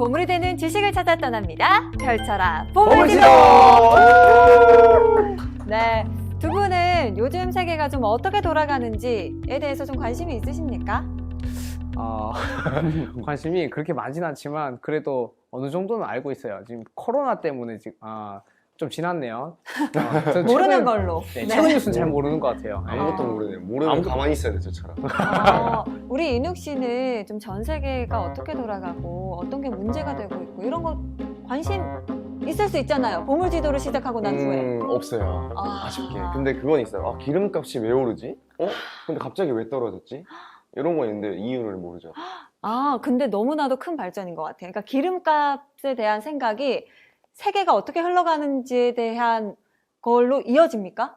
보물이 되는 지식을 찾아 떠납니다. 펼쳐라 보물지도! 보물지도! 네, 두 분은 요즘 세계가 좀 어떻게 돌아가는지에 대해서 좀 관심이 있으십니까? 관심이 그렇게 많진 않지만 그래도 어느 정도는 알고 있어요. 지금 코로나 때문에 좀 지났네요. 저는 모르는 걸로. 네, 최근 뉴스는 잘 모르는 것 같아요. 아무것도 모르네요. 모르면 아무것도 가만히 있어야 돼, 저처럼. 우리 인욱 씨는 좀 전 세계가 어떻게 돌아가고 어떤 게 문제가 되고 있고 이런 거 관심 있을 수 있잖아요. 보물지도를 시작하고 난 후에. 없어요. 아쉽게. 근데 그건 있어요. 기름값이 왜 오르지? 근데 갑자기 왜 떨어졌지? 이런 거 있는데 이유를 모르죠. 근데 너무나도 큰 발전인 것 같아요. 그러니까 기름값에 대한 생각이 세계가 어떻게 흘러가는지에 대한 걸로 이어집니까?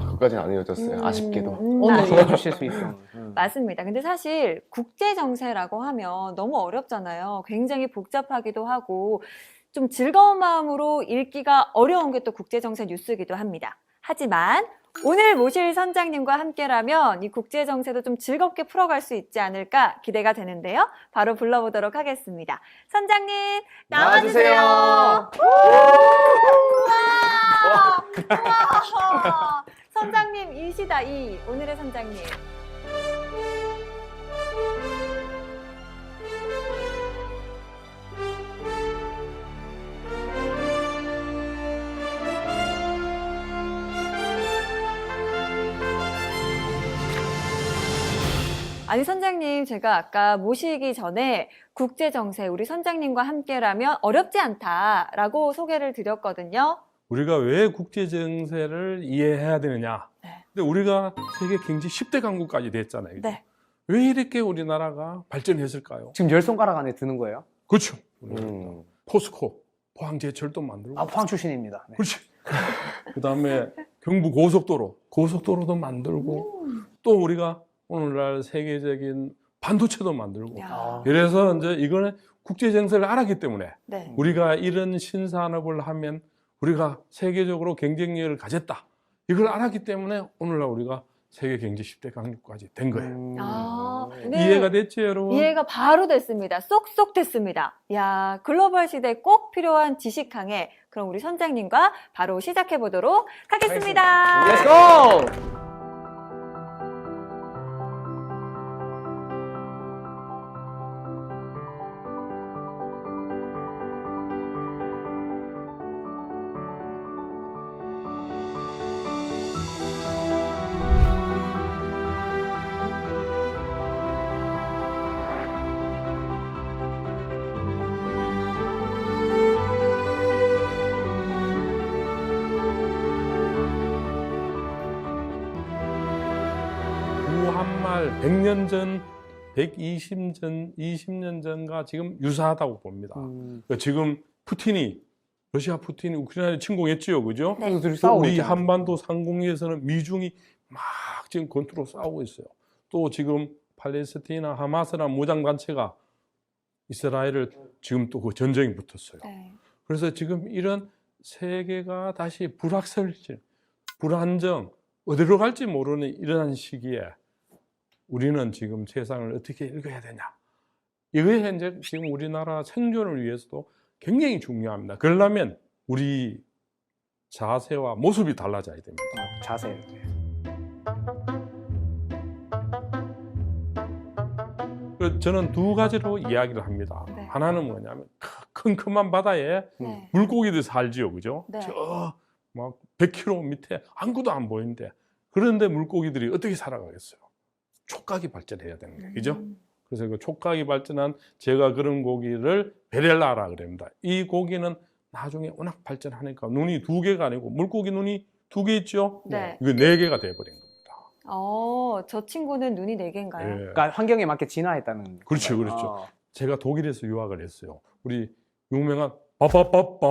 그까지는 안 이어졌어요. 아쉽게도. 오늘 이해주실 수 있어요. 맞습니다. 근데 사실 국제정세라고 하면 너무 어렵잖아요. 굉장히 복잡하기도 하고 좀 즐거운 마음으로 읽기가 어려운 게 또 국제정세 뉴스이기도 합니다. 하지만 오늘 모실 선장님과 함께라면 이 국제정세도 좀 즐겁게 풀어갈 수 있지 않을까 기대가 되는데요. 바로 불러보도록 하겠습니다. 선장님 나와주세요. 우와! 우와! 선장님 이시다 이 오늘의 선장님. 아니 선장님 제가 아까 모시기 전에 국제정세 우리 선장님과 함께라면 어렵지 않다라고 소개를 드렸거든요. 우리가 왜 국제정세를 이해해야 되느냐. 네. 근데 우리가 세계 경제 10대 강국까지 됐잖아요. 네. 왜 이렇게 우리나라가 발전했을까요? 지금 열 손가락 안에 드는 거예요? 그렇죠. 음. 포스코, 포항제철도 만들고. 포항 출신입니다. 네. 그렇지. 그 다음에 경부 고속도로도 만들고 또 우리가 오늘날 세계적인 반도체도 만들고. 야. 그래서 이제 이거는 국제정세를 알았기 때문에 네. 우리가 이런 신산업을 하면 우리가 세계적으로 경쟁력을 가졌다. 이걸 알았기 때문에 오늘날 우리가 세계 경제 10대 강국까지 된 거예요. 네. 이해가 됐죠, 여러분? 이해가 바로 됐습니다. 쏙쏙 됐습니다. 야, 글로벌 시대에 꼭 필요한 지식항해. 그럼 우리 선장님과 바로 시작해 보도록 하겠습니다. Let's go! 구한말 100년 전, 20년 전과 지금 유사하다고 봅니다. 그러니까 지금 러시아 푸틴이 우크라이나를 침공했지요, 그죠? 네. 이들이 또 싸우고 우리 있잖아요. 한반도 상공에서는 미중이 막 지금 권투로 싸우고 있어요. 또 지금 팔레스티나 하마스라는 무장단체가 이스라엘을 지금 또 그 전쟁이 붙었어요. 네. 그래서 지금 이런 세계가 다시 불확실성, 불안정, 어디로 갈지 모르는 이러한 시기에 우리는 지금 세상을 어떻게 읽어야 되냐. 이거에 이제 지금 우리나라 생존을 위해서도 굉장히 중요합니다. 그러려면 우리 자세와 모습이 달라져야 됩니다. 자세. 저는 두 가지로 이야기를 합니다. 네. 하나는 뭐냐면 큼큼한 바다에 네. 물고기들 살지요, 그죠? 네. 저 막 100km 밑에 아무것도 안 보이는데 그런데 물고기들이 어떻게 살아가겠어요? 촉각이 발전해야 되는 거예요, 그죠? 그래서 그 촉각이 발전한 제가 그런 고기를 베렐라라 그럽니다. 이 고기는 나중에 워낙 발전하니까 눈이 2개가 아니고 물고기 눈이 2개 있죠? 네. 이거 4개가 돼버린 겁니다. 저 친구는 눈이 4개인가요? 예. 그러니까 환경에 맞게 진화했다는. 그렇죠, 건가요? 그렇죠. 제가 독일에서 유학을 했어요. 우리 유명한 빠빠빠빠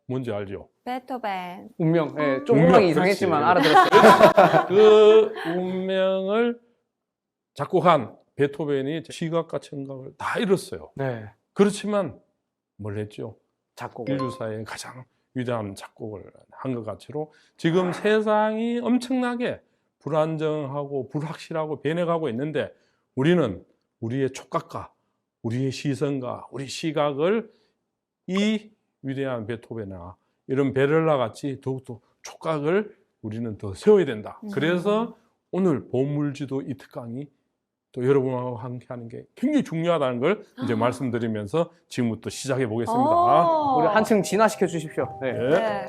뭔지 알죠? 베토벤. 운명. 예, 좀 운명, 음악이 이상했지만 그렇지. 알아들었어요. 그 운명을 작곡한 베토벤이 시각과 청각을 다 잃었어요. 네. 그렇지만 뭘 했죠? 작곡. 인류사의 가장 위대한 작곡을 한 것 같이로 지금 세상이 엄청나게 불안정하고 불확실하고 변해가고 있는데 우리는 우리의 촉각과 우리의 시선과 우리 시각을 이 위대한 베토벤이나 이런 베를라 같이 더욱더 촉각을 우리는 더 세워야 된다. 그래서 오늘 보물지도 이 특강이 또 여러분하고 함께 하는 게 굉장히 중요하다는 걸 이제 말씀드리면서 지금부터 시작해 보겠습니다. 우리 한층 진화시켜 주십시오. 네. 네. 네.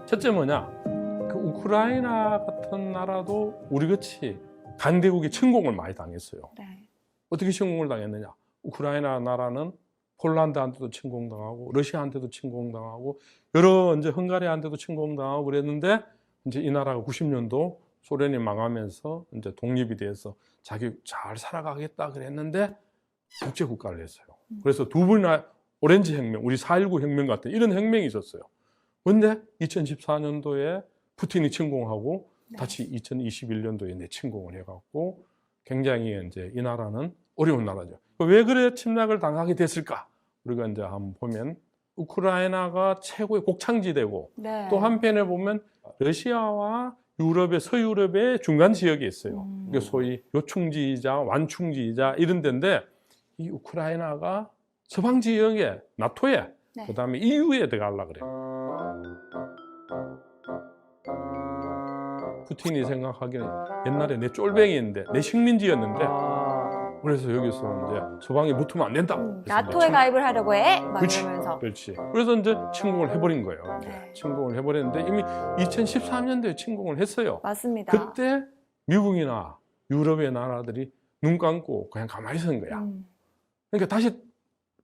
첫째 뭐냐? 그 우크라이나 같은 나라도 우리같이 강대국의 침공을 많이 당했어요. 네. 어떻게 침공을 당했느냐? 우크라이나 나라는 폴란드한테도 침공당하고 러시아한테도 침공당하고 여러 이제 헝가리한테도 침공당하고 그랬는데 이제 이 나라가 90년도 소련이 망하면서 이제 독립이 돼서 자기 잘 살아가겠다 그랬는데 독재 국가를 했어요. 그래서 두 번이나 오렌지 혁명, 우리 4.19 혁명 같은 이런 혁명이 있었어요. 그런데 2014년도에 푸틴이 침공하고 네. 다시 2021년도에 내 침공을 해갖고 굉장히 이제 이 나라는 어려운 나라죠. 왜 그래 침략을 당하게 됐을까? 우리가 이제 한번 보면 우크라이나가 최고의 곡창지대고 네. 또 한편에 보면 러시아와 유럽의 서유럽의 중간 지역에 있어요. 이게 소위 요충지이자 완충지이자 이런 데인데 이 우크라이나가 서방 지역에 나토에 네. 그다음에 EU에 들어가려고 그래요. 푸틴이 생각하기는 옛날에 내 쫄뱅이인데 내 식민지였는데 그래서 여기서 이제 서방에 붙으면 안 된다. 그래서 나토에 이제 가입을 하려고 해? 막 그렇지. 이러면서. 그렇지. 그래서 이제 침공을 해버린 거예요. 네. 침공을 해버렸는데 이미 2013년도에 침공을 했어요. 맞습니다. 그때 미국이나 유럽의 나라들이 눈 감고 그냥 가만히 있는 거야. 그러니까 다시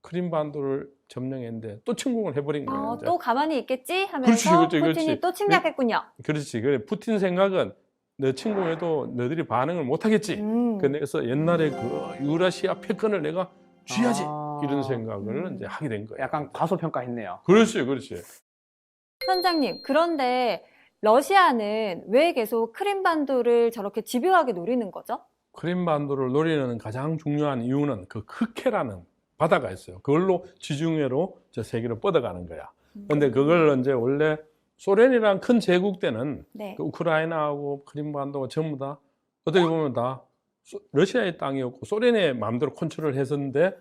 크림반도를 점령했는데 또 침공을 해버린 거예요. 이제. 또 가만히 있겠지 하면서 그렇지, 푸틴이 그렇지. 또 침략했군요. 그렇지. 그래 푸틴 생각은 너 침공해도 너희들이 반응을 못하겠지. 그래서 옛날에 그 유라시아 패권을 내가 쥐야지 이런 생각을 이제 하게 된 거예요. 약간 과소평가했네요. 그렇지, 그렇지. 선장님, 그런데 러시아는 왜 계속 크림반도를 저렇게 집요하게 노리는 거죠? 크림반도를 노리는 가장 중요한 이유는 그 흑해라는 바다가 있어요. 그걸로 지중해로 저 세계로 뻗어가는 거야. 근데 그걸 이제 원래 소련이랑 큰 제국 때는 네. 그 우크라이나하고 크림반도가 전부 다 어떻게 보면 다 러시아의 땅이었고 소련의 마음대로 컨트롤을 했었는데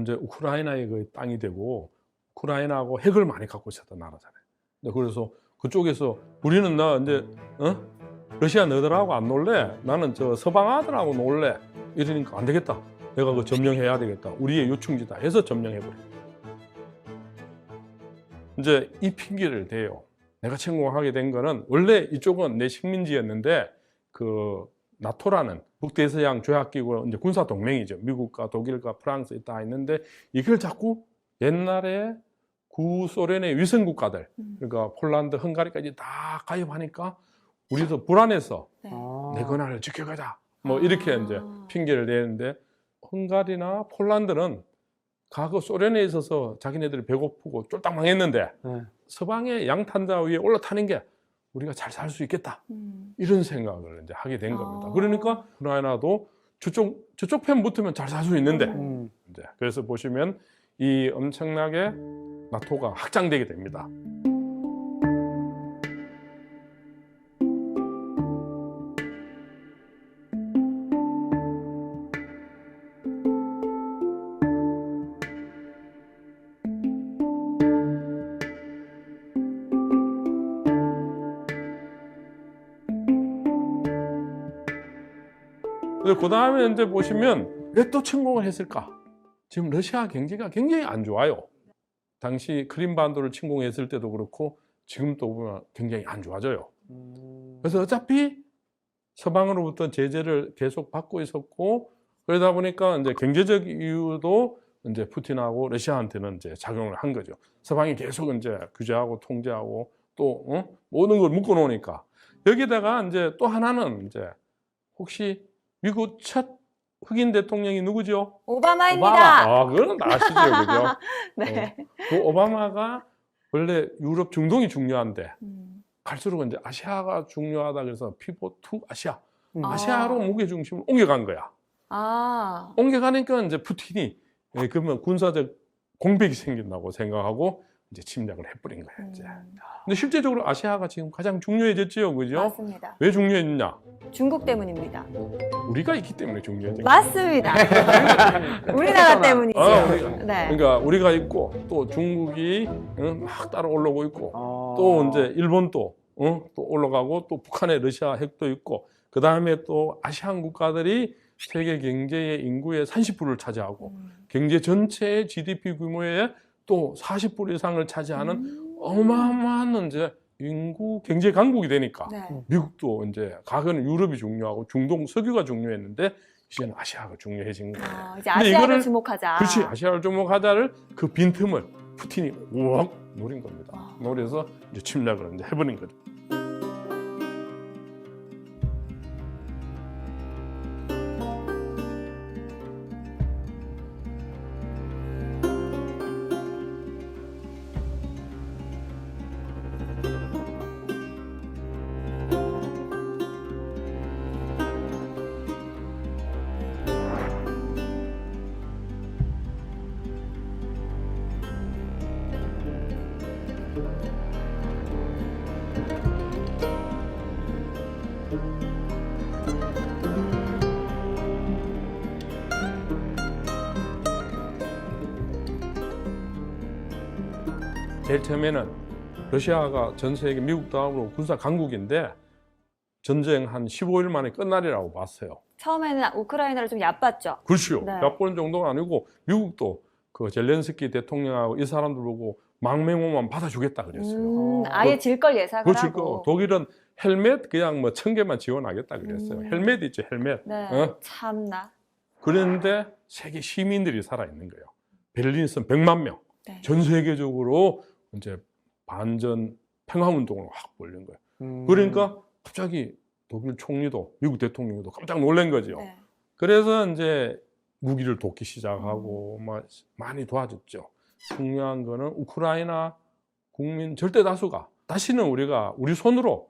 이제 우크라이나의 그 땅이 되고 우크라이나하고 핵을 많이 갖고 있었던 나라잖아요. 그래서 그쪽에서 우리는 나 이제 러시아 너희들하고 안 놀래? 나는 저 서방 아들하고 놀래? 이러니까 안 되겠다. 내가 그 점령해야 되겠다. 우리의 요충지다 해서 점령해버려. 이제 이 핑계를 대요. 내가 침공하게 된 거는 원래 이쪽은 내 식민지였는데 그 나토라는 북대서양 조약기구 이제 군사 동맹이죠. 미국과 독일과 프랑스 다 있는데 이걸 자꾸 옛날에 구소련의 위성 국가들 그러니까 폴란드, 헝가리까지 다 가입하니까 우리도 불안해서 네. 내 권한을 지켜가자. 뭐 이렇게 이제 핑계를 대는데 헝가리나 폴란드는 과거 소련에 있어서 자기네들이 배고프고 쫄딱 망했는데 서방의 양탄자 위에 올라타는 게 우리가 잘 살 수 있겠다. 이런 생각을 이제 하게 된 겁니다. 그러니까 우크라이나도 저쪽 편 붙으면 잘 살 수 있는데 이제 그래서 보시면 이 엄청나게 나토가 확장되게 됩니다. 그 다음에 이제 보시면 왜 또 침공을 했을까? 지금 러시아 경제가 굉장히 안 좋아요. 당시 크림반도를 침공했을 때도 그렇고 지금 또 보면 굉장히 안 좋아져요. 그래서 어차피 서방으로부터 제재를 계속 받고 있었고 그러다 보니까 이제 경제적 이유도 이제 푸틴하고 러시아한테는 이제 작용을 한 거죠. 서방이 계속 이제 규제하고 통제하고 또 모든 걸 묶어 놓으니까 여기다가 이제 또 하나는 이제 혹시 미국 첫 흑인 대통령이 누구죠? 오바마입니다. 아, 그거는 다 아시죠, 그죠? 네. 그 오바마가 원래 유럽 중동이 중요한데 음. 갈수록 이제 아시아가 중요하다 그래서 피봇 투 아시아, 아. 아시아로 무게 중심을 옮겨간 거야. 아, 옮겨가니까 이제 푸틴이 그러면 군사적 공백이 생긴다고 생각하고 이제 침략을 해버린 거야 이제. 근데 실제적으로 아시아가 지금 가장 중요해졌지요, 그죠? 맞습니다. 왜 중요해졌냐? 중국 때문입니다. 우리가 있기 때문에 중요해진 거야. 맞습니다. 우리나라 때문이죠. 네. 그러니까 우리가 있고 또 중국이 막 따라 올라오고 있고 어. 또 이제 일본도 또 올라가고 또 북한의 러시아 핵도 있고 그 다음에 또 아시안 국가들이 세계 경제의 인구의 30%를 차지하고 경제 전체의 GDP 규모의 또 40% 이상을 차지하는 어마어마한 이제 인구 경제 강국이 되니까 네. 미국도 이제 과거는 유럽이 중요하고 중동 석유가 중요했는데 이제는 아시아가 중요해진 거예요. 이제 근데 아시아를 이거를- 주목하자. 그렇지, 아시아를 주목하자를 그 빈틈을 푸틴이 우악 노린 겁니다. 와. 노려서 이제 침략을 이제 해버린 거죠. 제일 처음에는 러시아가 전 세계 미국 다음으로 군사 강국인데 전쟁 한 15일 만에 끝날이라고 봤어요. 처음에는 우크라이나를 좀 얕봤죠. 그렇죠. 네. 몇 번 정도가 아니고 미국도 그 젤렌스키 대통령하고 이 사람들 보고 망명호만 받아주겠다 그랬어요. 아예 질 걸 예상을 그렇죠. 하고. 독일은 헬멧 그냥 뭐 1000개만 지원하겠다 그랬어요. 헬멧 있죠, 헬멧. 네. 어? 참나. 그런데 세계 시민들이 살아있는 거예요. 베를린에서 100만 명. 네. 전 세계적으로 이제 반전 평화운동을 확 벌린 거예요. 음. 그러니까 갑자기 독일 총리도 미국 대통령도 깜짝 놀란 거죠. 네. 그래서 이제 무기를 돕기 시작하고 막 많이 도와줬죠. 중요한 거는 우크라이나 국민 절대 다수가 다시는 우리가 우리 손으로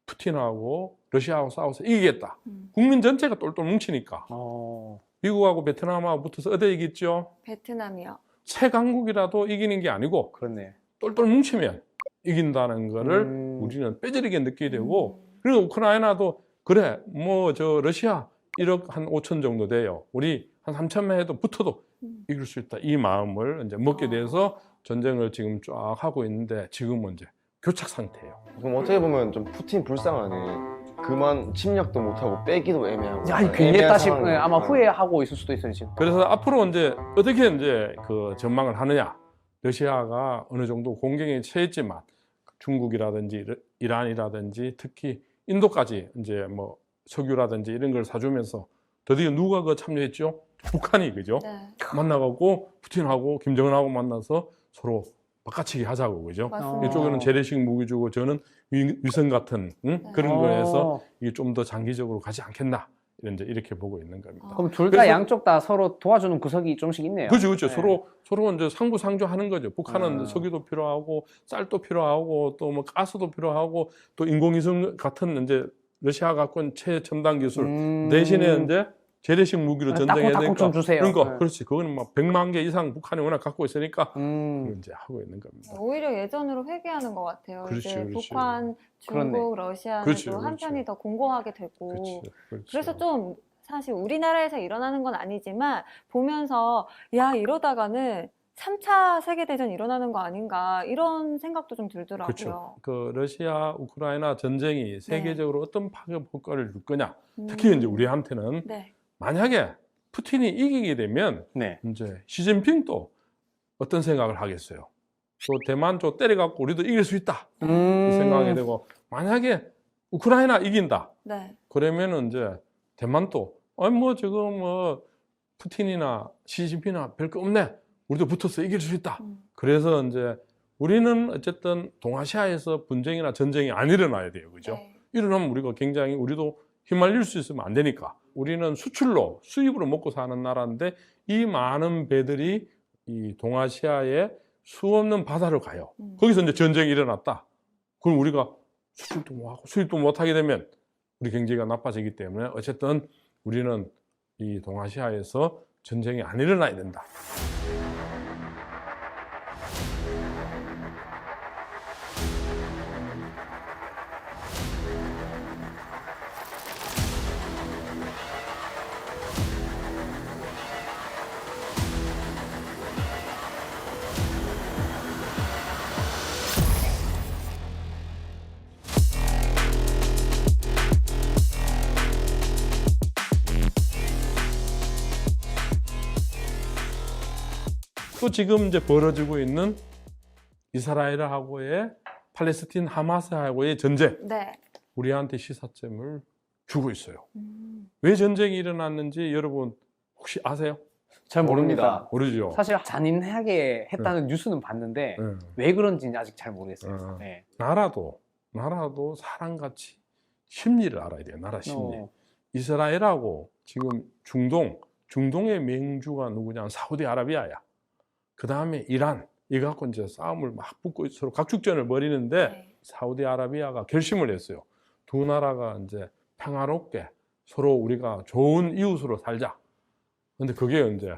푸틴하고 러시아하고 싸워서 이기겠다. 국민 전체가 똘똘 뭉치니까 어. 미국하고 베트남하고 붙어서 어디 이겼죠? 베트남이요. 새 강국이라도 이기는 게 아니고 그렇네. 똘똘 뭉치면 이긴다는 거를 우리는 뼈저리게 느끼게 되고 그리고 우크라이나도 그래 뭐 저 러시아 1억 한 5천 정도 돼요. 우리 한 3천만 해도 붙어도 이길 수 있다. 이 마음을 이제 먹게 돼서 전쟁을 지금 쫙 하고 있는데 지금은 이제 교착 상태예요. 그럼 어떻게 보면 좀 푸틴 불쌍하네. 그만 침략도 못하고 빼기도 애매하고. 야, 이 괜히 애매한 했다 싶 상황이니까. 아마 후회하고 있을 수도 있어요, 지금. 그래서 앞으로 이제 어떻게 이제 그 전망을 하느냐. 러시아가 어느 정도 공격에 처했지만 중국이라든지 이란이라든지 특히 인도까지 이제 뭐 석유라든지 이런 걸 사주면서 드디어 누가 그 참여했죠? 북한이 그죠? 네. 만나갖고 푸틴하고 김정은하고 만나서 서로 바꿔치기 하자고 그죠? 맞습니다. 이쪽에는 재래식 무기 주고 저는 위성 같은 그런 어. 거에서 이게 좀 더 장기적으로 가지 않겠나 이제 이렇게 보고 있는 겁니다. 그럼 둘 다 그래서- 양쪽 다 서로 도와주는 구석이 좀씩 있네요. 그렇죠, 그렇죠. 네. 서로 이제 상부상조하는 거죠. 북한은 석유도 필요하고 쌀도 필요하고 또 뭐 가스도 필요하고 또 인공위성 같은 이제 러시아 갖고 있는 최첨단 기술 대신에 이제 재래식 무기로 전쟁해야 따콩따콩 좀 되니까. 주세요. 그러니까 네. 그렇지. 그거는 막 100만 개 이상 북한이 워낙 갖고 있으니까 그걸 음. 이제 하고 있는 겁니다. 오히려 예전으로 회귀하는 것 같아요. 그렇죠, 이제 그렇죠. 북한, 중국, 그렇네. 러시아는 그렇죠, 또 그렇죠. 한편이 더 공고하게 되고 그렇죠, 그렇죠. 그래서 좀 사실 우리나라에서 일어나는 건 아니지만 보면서 야 이러다가는 3차 세계대전 일어나는 거 아닌가 이런 생각도 좀 들더라고요. 그렇죠. 그 러시아 우크라이나 전쟁이 세계적으로 어떤 파급 효과를 줄 거냐. 음. 특히 이제 우리한테는 네. 만약에 푸틴이 이기게 되면 네. 이제 시진핑도 어떤 생각을 하겠어요? 또 대만 쪽 때려갖고 우리도 이길 수 있다 이 생각이 되고 만약에 우크라이나 이긴다 네. 그러면은 이제 대만도 아니 뭐 지금 뭐 푸틴이나 시진핑이나 별 거 없네 우리도 붙어서 이길 수 있다 그래서 이제 우리는 어쨌든 동아시아에서 분쟁이나 전쟁이 안 일어나야 돼요. 그죠? 네. 일어나면 우리가 굉장히 우리도 휘말릴 수 있으면 안 되니까. 우리는 수출로, 수입으로 먹고 사는 나라인데 이 많은 배들이 이 동아시아의 수없는 바다로 가요. 거기서 이제 전쟁이 일어났다. 그럼 우리가 수출도 못하고 수입도 못하게 되면 우리 경제가 나빠지기 때문에 어쨌든 우리는 이 동아시아에서 전쟁이 안 일어나야 된다. 또 지금 이제 벌어지고 있는 이스라엘하고의 팔레스틴 하마스하고의 전쟁, 네. 우리한테 시사점을 주고 있어요. 왜 전쟁이 일어났는지 여러분 혹시 아세요? 잘 모릅니다. 모릅니다. 모르죠? 사실 잔인하게 했다는 뉴스는 봤는데 왜 그런지는 아직 잘 모르겠어요. 네. 나라도 사람같이 심리를 알아야 돼요. 나라 심리. 이스라엘하고 지금 중동의 맹주가 누구냐? 사우디아라비아야. 그 다음에 이란. 이거 갖고 이제 싸움을 막 붙고 서로 각축전을 벌이는데 네. 사우디아라비아가 결심을 했어요. 두 나라가 이제 평화롭게 서로 우리가 좋은 이웃으로 살자. 근데 그게 이제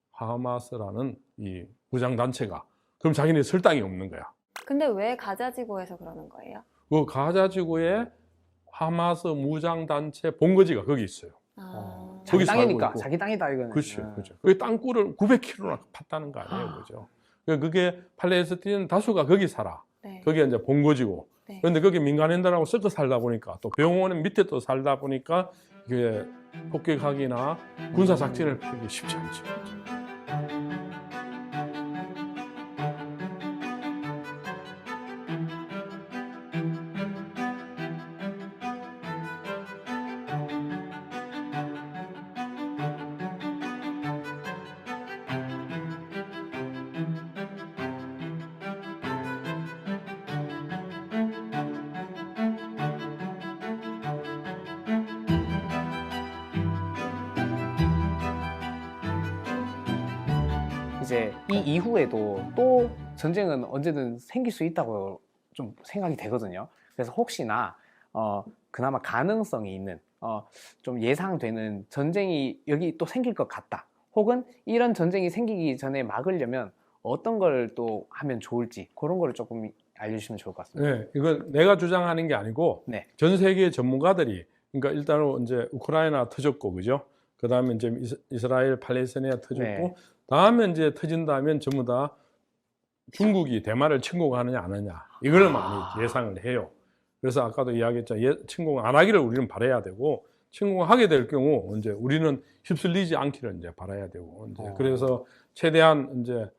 하마스라는 이 무장단체가 그럼 자기네 설당이 없는 거야. 근데 왜 가자지구에서 그러는 거예요? 그 가자지구에 하마스 무장단체 본거지가 거기 있어요. 아, 자기 거기 살고 땅이니까 있고. 자기 땅이다 이거는. 그렇죠. 그렇죠. 그 땅굴을 900km나 팠다는 거 아니에요. 그죠? 그게 팔레스틴 다수가 거기 살아. 네. 그게 이제 본거지고. 네. 그런데 거기 민간인들하고 섞어 살다 보니까 또 병원 밑에 또 살다 보니까 이게 폭격하기나 군사 작전을 펴기 쉽지 않죠. 이제 이 이후에도 또 전쟁은 언제든 생길 수 있다고 좀 생각이 되거든요. 그래서 혹시나 그나마 가능성이 있는 좀 예상되는 전쟁이 여기 또 생길 것 같다. 혹은 이런 전쟁이 생기기 전에 막으려면 어떤 걸 또 하면 좋을지 그런 거를 조금 알려주시면 좋을 것 같습니다. 네, 이건 내가 주장하는 게 아니고 네. 전 세계 전문가들이 그러니까 일단은 이제 우크라이나 터졌고 그죠? 그 다음에 이제 이스라엘 팔레스타인이 터졌고 네. 다음에 이제 터진다면 전부 다 중국이 대만을 침공하느냐 안 하느냐 이걸 많이 예상을 해요. 그래서 아까도 이야기했죠. 침공 안 하기를 우리는 바라야 되고 침공하게 될 경우 이제 우리는 휩쓸리지 않기를 이제 바라야 되고 이제 그래서 최대한 이제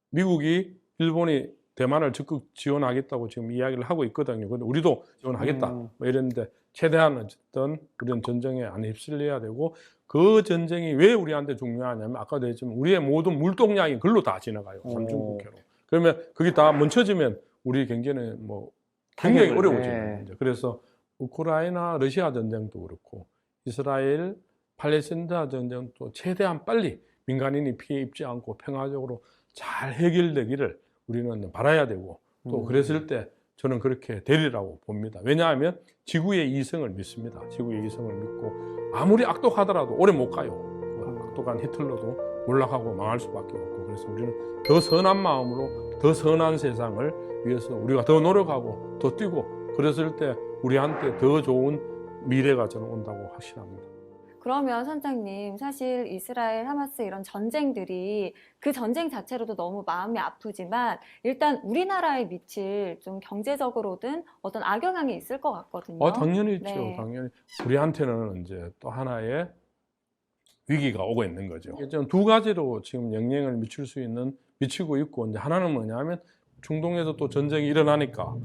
미국이 일본이 대만을 적극 지원하겠다고 지금 이야기를 하고 있거든요. 근데 우리도 지원하겠다 뭐 이랬는데 최대한 어쨌든 우리는 전쟁에 안 휩쓸려야 되고 그 전쟁이 왜 우리한테 중요하냐면 아까도 했지만 우리의 모든 물동량이 글로 다 지나가요. 삼중국해로. 그러면 그게 다 멈춰지면 우리 경제는 뭐 굉장히 당연히, 어려워져요. 네. 이제. 그래서 우크라이나 러시아 전쟁도 그렇고 이스라엘 팔레스타인 전쟁도 최대한 빨리 민간인이 피해 입지 않고 평화적으로 잘 해결되기를 우리는 바라야 되고 또 그랬을 때 저는 그렇게 되리라고 봅니다. 왜냐하면 지구의 이성을 믿습니다. 지구의 이성을 믿고 아무리 악독하더라도 오래 못 가요. 그 악독한 히틀러도 몰락하고 망할 수밖에 없고 그래서 우리는 더 선한 마음으로 더 선한 세상을 위해서 우리가 더 노력하고 더 뛰고 그랬을 때 우리한테 더 좋은 미래가 저는 온다고 확신합니다. 그러면 선장님, 사실 이스라엘, 하마스 이런 전쟁들이 그 전쟁 자체로도 너무 마음이 아프지만 일단 우리나라에 미칠 좀 경제적으로든 어떤 악영향이 있을 것 같거든요. 당연히 있죠. 네. 당연히. 우리한테는 이제 또 하나의 위기가 오고 있는 거죠. 좀 두 가지로 지금 영향을 미치고 있고 이제 하나는 뭐냐면 중동에서 또 전쟁이 일어나니까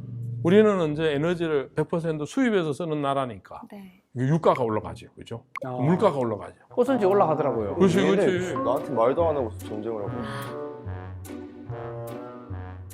우리는 이제 에너지를 100% 수입해서 쓰는 나라니까 네. 유가가 올라가죠. 그죠? 물가가 올라가죠. 꽃은지 올라가더라고요. 그렇지, 얘네 그렇지. 나한테 말도 안 하고 전쟁을 하고.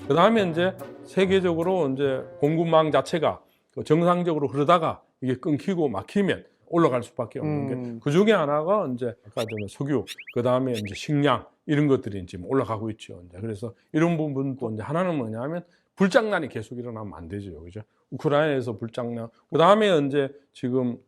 그 다음에 이제 세계적으로 이제 공급망 자체가 정상적으로 흐르다가 이게 끊기고 막히면 올라갈 수밖에 없는 게 그 중에 하나가 이제 아까 전에 석유, 그 다음에 이제 식량 이런 것들이 지금 올라가고 있죠. 이제 그래서 이런 부분도 이제 하나는 뭐냐면 불장난이 계속 일어나면 안 되죠, 그죠? 우크라이나에서 불장난, 그 다음에 이제 지금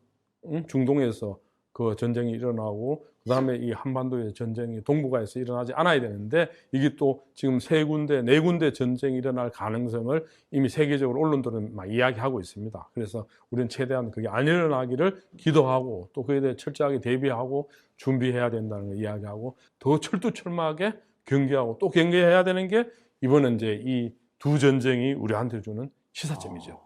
중동에서 그 전쟁이 일어나고, 그 다음에 이 한반도의 전쟁이 동북아에서 일어나지 않아야 되는데, 이게 또 지금 네 군데 전쟁이 일어날 가능성을 이미 세계적으로 언론들은 막 이야기하고 있습니다. 그래서 우리는 최대한 그게 안 일어나기를 기도하고, 또 그에 대해 철저하게 대비하고 준비해야 된다는 걸 이야기하고, 더 철두철미하게 경계하고, 또 경계해야 되는 게 이번은 이제 이 두 전쟁이 우리한테 주는 시사점이죠.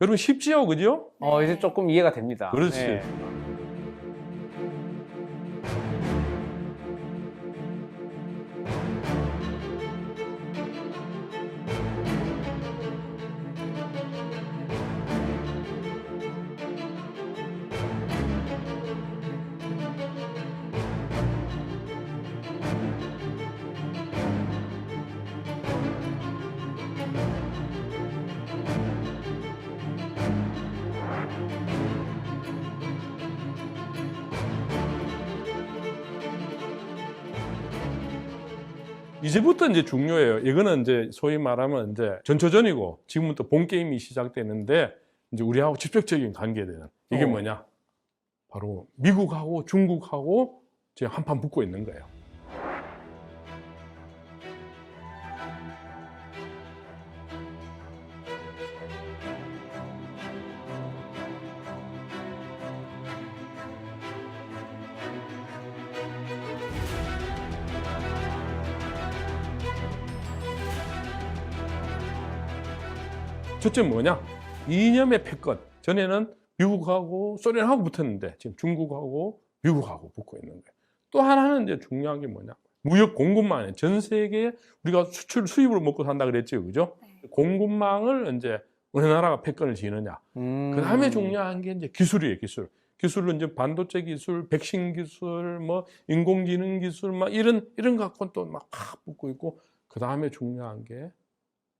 여러분 쉽지요, 그죠? 이제 조금 이해가 됩니다. 그렇지. 네. 이제부터 이제 중요해요. 이거는 이제 소위 말하면 이제 전초전이고, 지금부터 본 게임이 시작되는데, 이제 우리하고 직접적인 관계되는 이게 뭐냐? 바로 미국하고 중국하고 지금 한판 붙고 있는 거예요. 첫째 뭐냐? 이념의 패권. 전에는 미국하고 소련하고 붙었는데 지금 중국하고 미국하고 붙고 있는 거예요. 또 하나는 이제 중요한 게 뭐냐? 무역 공급망에 전 세계에 우리가 수출 수입으로 먹고 산다 그랬죠, 그죠? 네. 공급망을 이제 어느 나라가 패권을 지느냐. 그 다음에 중요한 게 이제 기술이에요, 기술. 기술은 이제 반도체 기술, 백신 기술, 뭐 인공지능 기술, 막 이런 갖고 또 막 붙고 있고, 그 다음에 중요한 게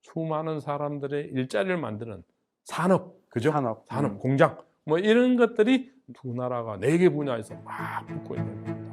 수많은 사람들의 일자리를 만드는 산업, 그죠? 산업. 공장, 뭐 이런 것들이 두 나라가 4개 분야에서 막 붙고 있는 겁니다.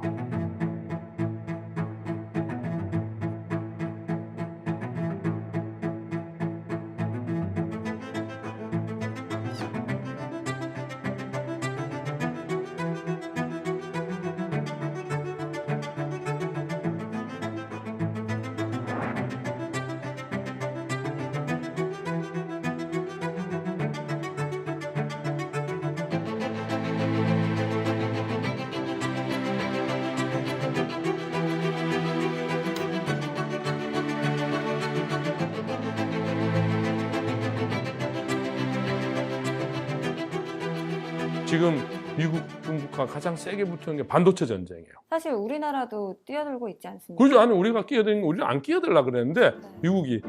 지금 미국, 중국과 가장 세게 붙는 게 반도체 전쟁이에요. 사실 우리나라도 뛰어들고 있지 않습니까? 그죠? 아니 우리가 끼어드는 거 우리는 안 끼어들라 그랬는데 네. 미국이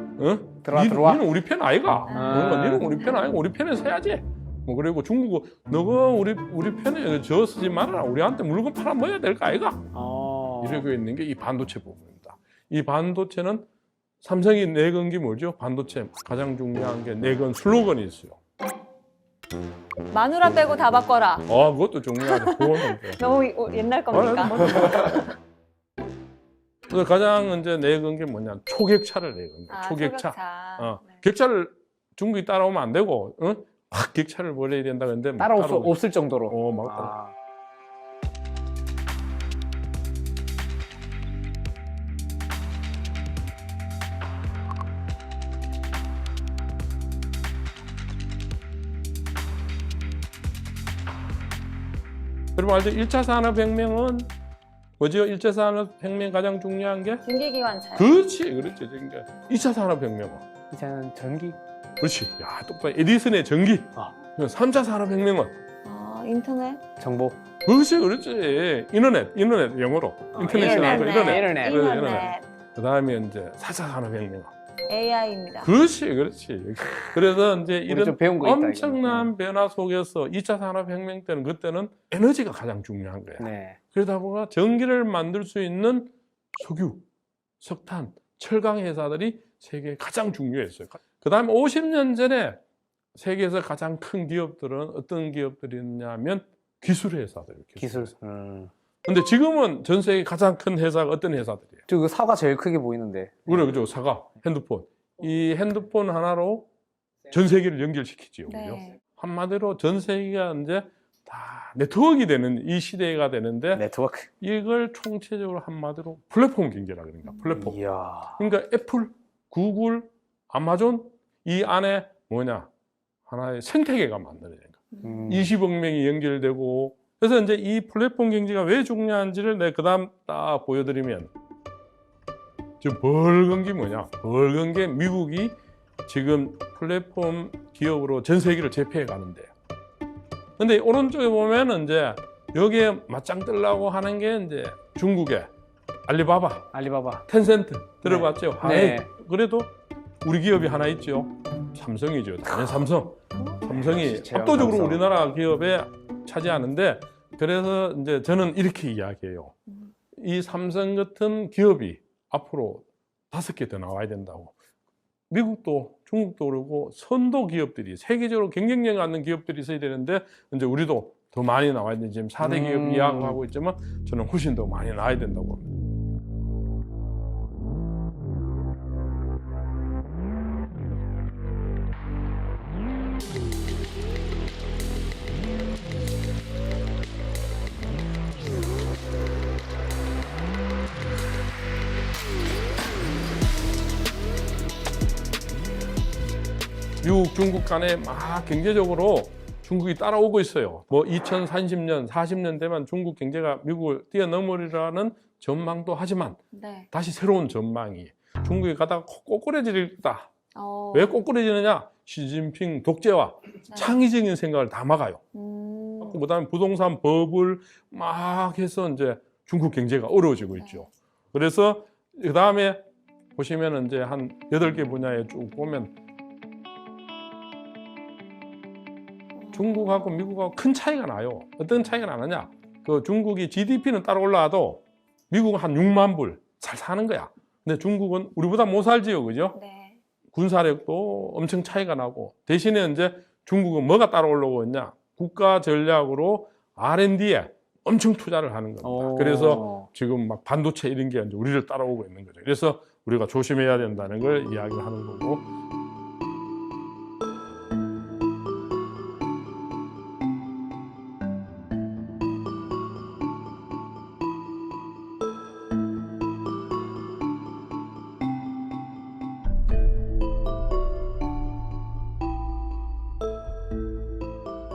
들어와. 니는 우리 편 아이가? 아. 니는 우리 편 아이가? 우리 편에서 해야지. 뭐 그리고 중국은 너가 우리 편에 저 쓰지 말아라. 우리한테 물건 팔아 먹어야 될 거 아이가? 이러고 있는 게 이 반도체 부분입니다. 이 반도체는 삼성이 내건 게 뭐죠? 반도체 가장 중요한 게 내건 슬로건이 있어요. 마누라 빼고 다 바꿔라. 그것도 중요하죠. 그거는 너무 옛날 겁니까? 그래서 가장 이제 내건 게 뭐냐? 초격차를 내건 거예요. 초격차. 네. 격차를 중국이 따라오면 안 되고, 확 격차를 벌여야 된다 그랬는데 따라올 수 없을 정도로. 막 따라. 여러분 알죠? 1차 산업혁명은 뭐죠? 1차 산업혁명 가장 중요한 게? 증기기관차요. 그렇지. 2차 산업혁명은? 이제는 전기. 그렇지. 야, 똑똑해. 에디슨의 전기. 3차 산업혁명은? 인터넷. 정보. 그렇지. 인터넷 영어로. 인터넷이라고 인터넷. 그 다음에 이제 4차 산업혁명은? AI입니다. 그렇지. 그래서 이제 우리 이런 좀 배운 거 있다, 엄청난 변화 속에서 2차 산업혁명 때는 그때는 에너지가 가장 중요한 거야. 네. 그러다 보니까 전기를 만들 수 있는 석유, 석탄, 철강 회사들이 세계에 가장 중요했어요. 그 다음에 50년 전에 세계에서 가장 큰 기업들은 어떤 기업들이었냐면 기술 회사들. 기술. 근데 지금은 전 세계 가장 큰 회사가 어떤 회사들이에요? 저 사과 제일 크게 보이는데. 그래, 그죠. 사과, 핸드폰. 이 핸드폰 하나로 전 세계를 연결시키지요. 그죠? 네. 한마디로 전 세계가 이제 다 네트워크가 되는 이 시대가 되는데 네트워크. 이걸 총체적으로 한마디로 플랫폼 경제라 그러니까 플랫폼. 이야. 그러니까 애플, 구글, 아마존 이 안에 뭐냐 하나의 생태계가 만들어진 거야. 20억 명이 연결되고 그래서 이제 이 플랫폼 경제가 왜 중요한지를 내가 그다음 딱 보여드리면 지금 벌건 게 뭐냐? 벌건 게 미국이 지금 플랫폼 기업으로 전 세계를 제패해 가는데요. 근데 오른쪽에 보면은 이제 여기에 맞짱 뜨려고 하는 게 이제 중국의 알리바바, 알리바바. 텐센트 들어봤죠? 네. 그래도 우리 기업이 하나 있죠. 삼성이죠. 당연히 삼성. 삼성이 제형 압도적으로 삼성. 우리나라 기업에 차지하는데 그래서 이제 저는 이렇게 이야기해요. 이 삼성 같은 기업이 앞으로 5개 더 나와야 된다고. 미국도 중국도 그러고 선도 기업들이 세계적으로 경쟁력 있는 기업들이 있어야 되는데 이제 우리도 더 많이 나와야 되는데 지금 4대 기업 이야기하고 있지만 저는 훨씬 더 많이 나와야 된다고 합니다. 미국, 중국 간에 막 경제적으로 중국이 따라오고 있어요. 뭐 2030년, 40년 되면 중국 경제가 미국을 뛰어넘으리라는 전망도 하지만 네. 다시 새로운 전망이 중국이 가다가 꼬꾸라지겠다. 어. 왜 꼬꾸라지느냐? 시진핑 독재와 네. 창의적인 생각을 다 막아요. 음. 그다음에 부동산 법을 막 해서 이제 중국 경제가 어려워지고 있죠. 그래서 그다음에 보시면 이제 한 8개 분야에 쭉 보면 중국하고 미국하고 큰 차이가 나요. 어떤 차이가 나느냐? 그 중국이 GDP는 따라 올라와도 미국은 한 6만 불 잘 사는 거야. 근데 중국은 우리보다 못 살지요, 그죠? 네. 군사력도 엄청 차이가 나고 대신에 이제 중국은 뭐가 따라 올라오고 있냐? 국가 전략으로 R&D에 엄청 투자를 하는 겁니다. 그래서 지금 막 반도체 이런 게 이제 우리를 따라오고 있는 거죠. 그래서 우리가 조심해야 된다는 걸 이야기를 하는 거고.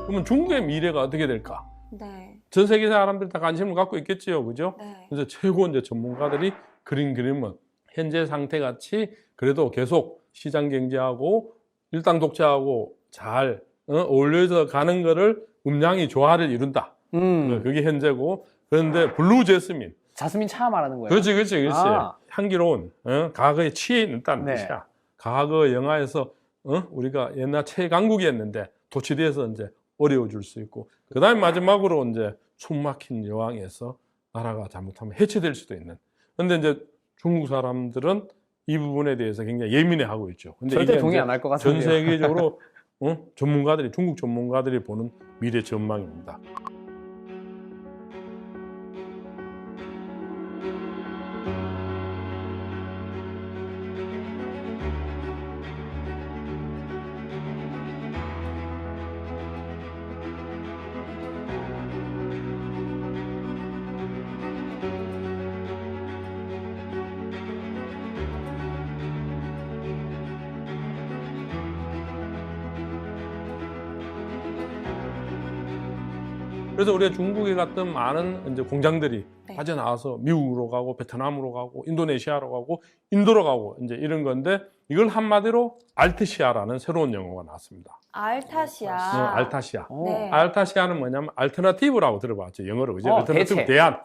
그러면 중국의 미래가 어떻게 될까? 네. 전 세계 사람들이 다 관심을 갖고 있겠지요, 그죠? 네. 그래서 최고 이제 전문가들이 그린 그림은 현재 상태 같이 그래도 계속 시장 경제하고 일당 독재하고 잘 어울려서 가는 거를 음양이 조화를 이룬다. 그게 현재고 그런데 블루 제스민, 자스민 차 말하는 거예요. 그렇지. 아. 향기로운 과거에 취해 있다는 네. 뜻이야. 과거 영화에서 우리가 옛날 최강국이었는데 도취돼서 이제 어려워질 수 있고 그 다음에 마지막으로 이제 숨막힌 여왕에서 나라가 잘못하면 해체될 수도 있는. 근데 이제 중국 사람들은 이 부분에 대해서 굉장히 예민해하고 있죠. 근데 절대 이게 동의 이제 안 할 것 전 같은데요. 세계적으로 전문가들이 중국 전문가들이 보는 미래 전망입니다. 그래서 우리가 중국에 갔던 많은 이제 공장들이 네. 빠져나와서 미국으로 가고 베트남으로 가고 인도네시아로 가고 인도로 가고 이제 이런 건데 이걸 한마디로 알트시아라는 새로운 영어가 나왔습니다. 알타시아. 알타시아. 네. 알타시아는 뭐냐면 알터너티브라고 들어봤죠. 영어로 그죠? 알터너티브 대체. 대안.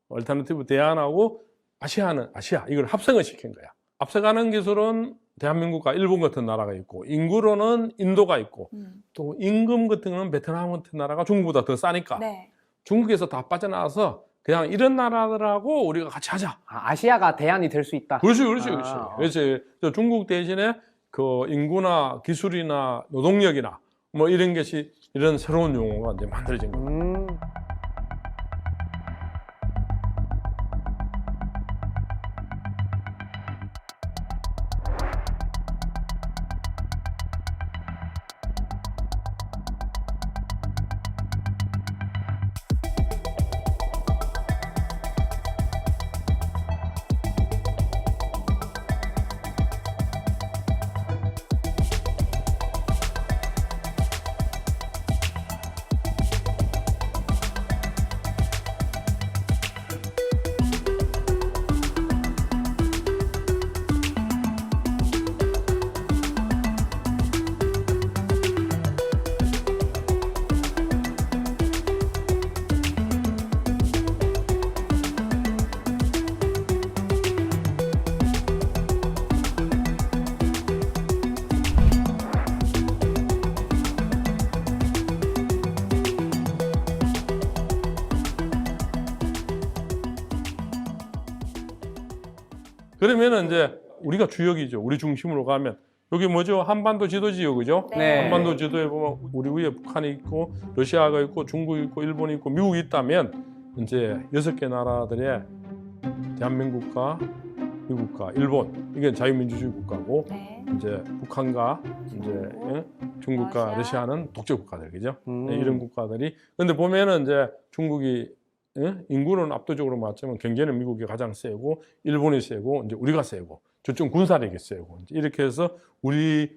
얼터너티브 대안하고 아시아는 아시아. 이걸 합성을 시킨 거야. 앞서가는 기술은 대한민국과 일본 같은 나라가 있고 인구로는 인도가 있고 또 임금 같은 거는 베트남 같은 나라가 중국보다 더 싸니까 네. 중국에서 다 빠져나와서 그냥 이런 나라들하고 우리가 같이 하자. 아시아가 대안이 될 수 있다. 그렇지. 아. 그래서 저 중국 대신에 그 인구나 기술이나 노동력이나 뭐 이런 것이 이런 새로운 용어가 이제 만들어진 거예요. 그러면은 이제 우리가 주역이죠. 우리 중심으로 가면 여기 뭐죠? 한반도 지도지요, 그죠? 네. 한반도 지도에 보면 우리 위에 북한이 있고 러시아가 있고 중국이 있고 일본이 있고 미국이 있다면 이제 6개 나라들의 대한민국과 미국과 일본 이게 자유민주주의 국가고 네. 이제 북한과 이제 중국과 러시아. 러시아는 독재 국가들, 그죠? 음. 이런 국가들이. 근데 보면은 이제 중국이 인구는 압도적으로 맞지만 경제는 미국이 가장 세고 일본이 세고 이제 우리가 세고 저쪽 군사력이 세고 이제 이렇게 해서 우리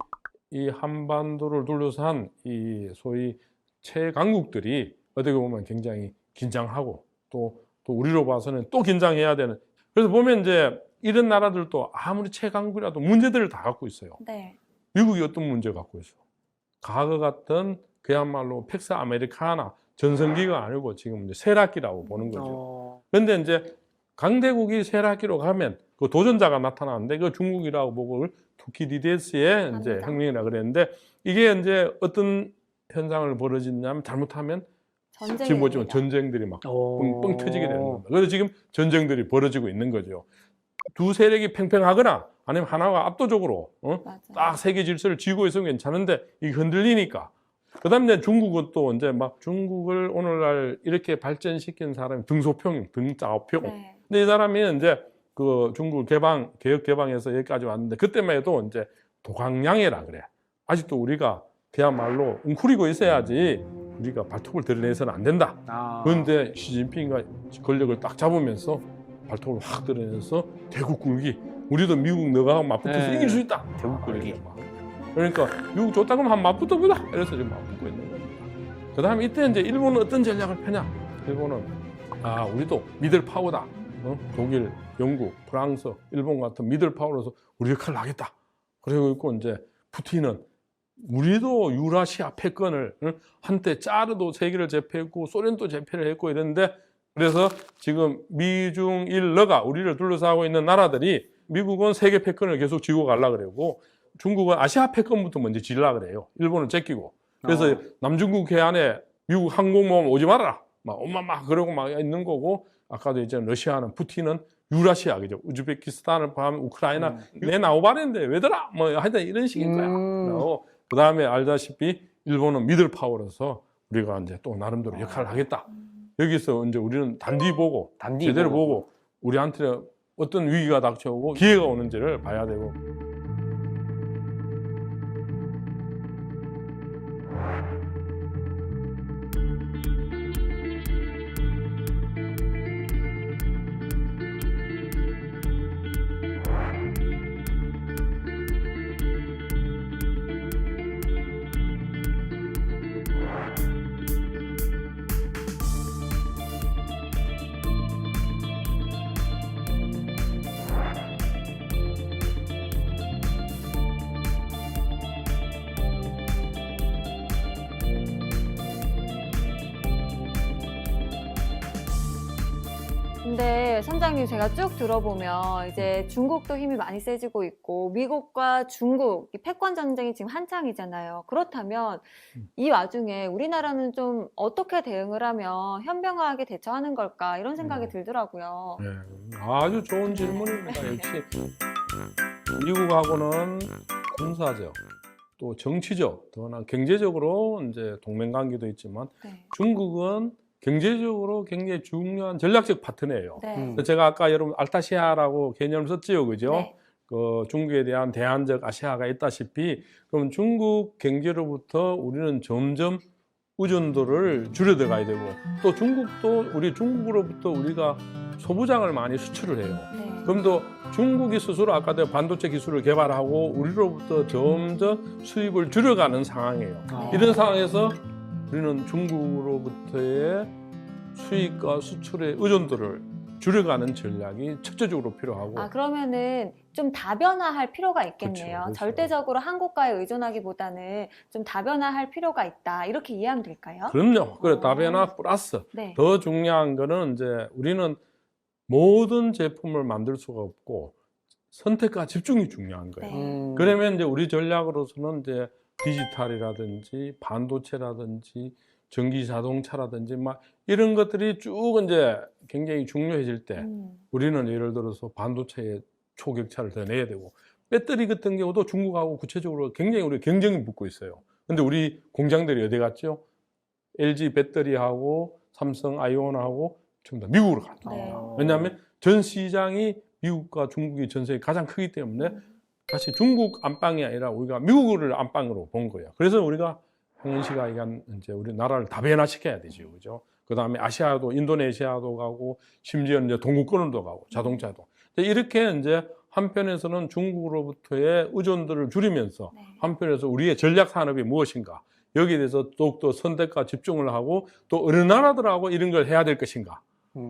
이 한반도를 둘러싼 이 소위 최강국들이 어떻게 보면 굉장히 긴장하고 또 우리로 봐서는 또 긴장해야 되는. 그래서 보면 이제 이런 나라들도 아무리 최강국이라도 문제들을 다 갖고 있어요. 네. 미국이 어떤 문제 갖고 있어? 과거 같던 그야말로 팩스 아메리카나 전성기가 아니고 지금 이제 쇠락기라고 보는 거죠. 그런데 이제 강대국이 쇠락기로 가면 그 도전자가 나타나는데 그 중국이라고 보고 그걸 투키디데스의 이제 맞습니다. 혁명이라 그랬는데 이게 이제 어떤 현상을 벌어지냐면 잘못하면 전쟁이 지금 뭐지만 됩니다. 전쟁들이 막 뻥 터지게 되는 겁니다. 그래서 지금 전쟁들이 벌어지고 있는 거죠. 두 세력이 팽팽하거나 아니면 하나가 압도적으로 맞아요. 딱 세계 질서를 쥐고 있으면 괜찮은데 이게 흔들리니까. 그다음에 중국은 또 이제 막 중국을 오늘날 이렇게 발전시킨 사람이 등소평, 등짜오평. 네. 근데 이 사람이 이제 그 중국 개혁 개방해서 여기까지 왔는데 그때만 해도 이제 도강양해라 그래. 아직도 우리가 그야말로 웅크리고 있어야지 우리가 발톱을 드러내서는 안 된다. 그런데 시진핑이 권력을 딱 잡으면서 발톱을 확 드러내서 대국 굴기. 우리도 미국 너가 맞붙어서 네. 이길 수 있다. 대국 굴기. 그러니까 미국 좋다 그러면 한 맞붙어 보자. 이래서 지금 맞붙고 있는 겁니다. 그 다음에 이때 이제 일본은 어떤 전략을 펴냐? 일본은 우리도 미들 파워다. 독일, 영국, 프랑스, 일본 같은 미들 파워로서 우리 역할을 하겠다. 그리고 있고 이제 푸틴은 우리도 유라시아 패권을 한때 짜르도 세계를 제패했고 소련도 제패를 했고 이랬는데 그래서 지금 미중 일러가 우리를 둘러싸고 있는 나라들이 미국은 세계 패권을 계속 쥐고 가려고 그러고 중국은 아시아 패권부터 먼저 지려고 그래요. 일본을 제끼고. 그래서 남중국 해안에 미국 항공모함 오지 말아라. 막 엄마 막 그러고 막 있는 거고 아까도 이제 러시아는 푸틴은 유라시아 그죠. 우즈베키스탄을 포함한 우크라이나 내 나오바랬는데 왜더라? 뭐 하여튼 이런 식인 거야. 그 다음에 알다시피 일본은 미들 파워로서 우리가 이제 또 나름대로 역할을 하겠다. 여기서 이제 우리는 단디 보고 제대로 보고 우리한테 어떤 위기가 닥쳐오고 기회가 오는지를 봐야 되고. 근데 선장님 제가 쭉 들어보면 이제 중국도 힘이 많이 세지고 있고 미국과 중국 이 패권 전쟁이 지금 한창이잖아요. 그렇다면 이 와중에 우리나라는 좀 어떻게 대응을 하면 현명하게 대처하는 걸까 이런 생각이 들더라고요. 네, 아주 좋은 질문입니다. 역시 미국하고는 군사적, 또 정치적, 더나 경제적으로 이제 동맹 관계도 있지만 네. 중국은 경제적으로 굉장히 중요한 전략적 파트너예요. 네. 제가 아까 여러분 알타시아라고 개념을 썼지요, 그죠? 네. 그 중국에 대한 대안적 아시아가 있다시피, 그럼 중국 경제로부터 우리는 점점 의존도를 줄여들어가야 되고, 또 중국도 우리 중국으로부터 우리가 소부장을 많이 수출을 해요. 네. 그럼 또 중국이 스스로 아까 내가 반도체 기술을 개발하고 우리로부터 점점 수입을 줄여가는 상황이에요. 네. 이런 상황에서 우리는 중국으로부터의 수입과 수출의 의존도를 줄여가는 전략이 척도적으로 필요하고. 아, 그러면은 좀 다변화할 필요가 있겠네요. 그렇죠, 그렇죠. 절대적으로 한국과에 의존하기보다는 좀 다변화할 필요가 있다. 이렇게 이해하면 될까요? 그럼요. 그래, 어. 다변화 플러스. 네. 더 중요한 거는 이제 우리는 모든 제품을 만들 수가 없고 선택과 집중이 중요한 거예요. 네. 그러면 이제 우리 전략으로서는 이제 디지털이라든지 반도체라든지 전기 자동차라든지 막 이런 것들이 쭉 이제 굉장히 중요해질 때 우리는 예를 들어서 반도체에 초격차를 더 내야 되고 배터리 같은 경우도 중국하고 구체적으로 굉장히 우리 경쟁이 붙고 있어요. 근데 우리 공장들이 어디 갔죠? LG 배터리하고 삼성 아이온하고 전부 다 미국으로 갔다. 네. 왜냐하면 전 시장이 미국과 중국이 전 세계 가장 크기 때문에 다시 중국 안방이 아니라 우리가 미국을 안방으로 본 거예요. 그래서 우리가 홍은 씨가 얘기한 이제 우리 나라를 다변화시켜야 되죠, 그죠? 그 다음에 아시아도 인도네시아도 가고 심지어 이제 동구권으로도 가고 자동차도. 이렇게 이제 한편에서는 중국으로부터의 의존도를 줄이면서 네. 한편에서 우리의 전략 산업이 무엇인가 여기에 대해서 더욱더 선택과 집중을 하고 또 어느 나라들하고 이런 걸 해야 될 것인가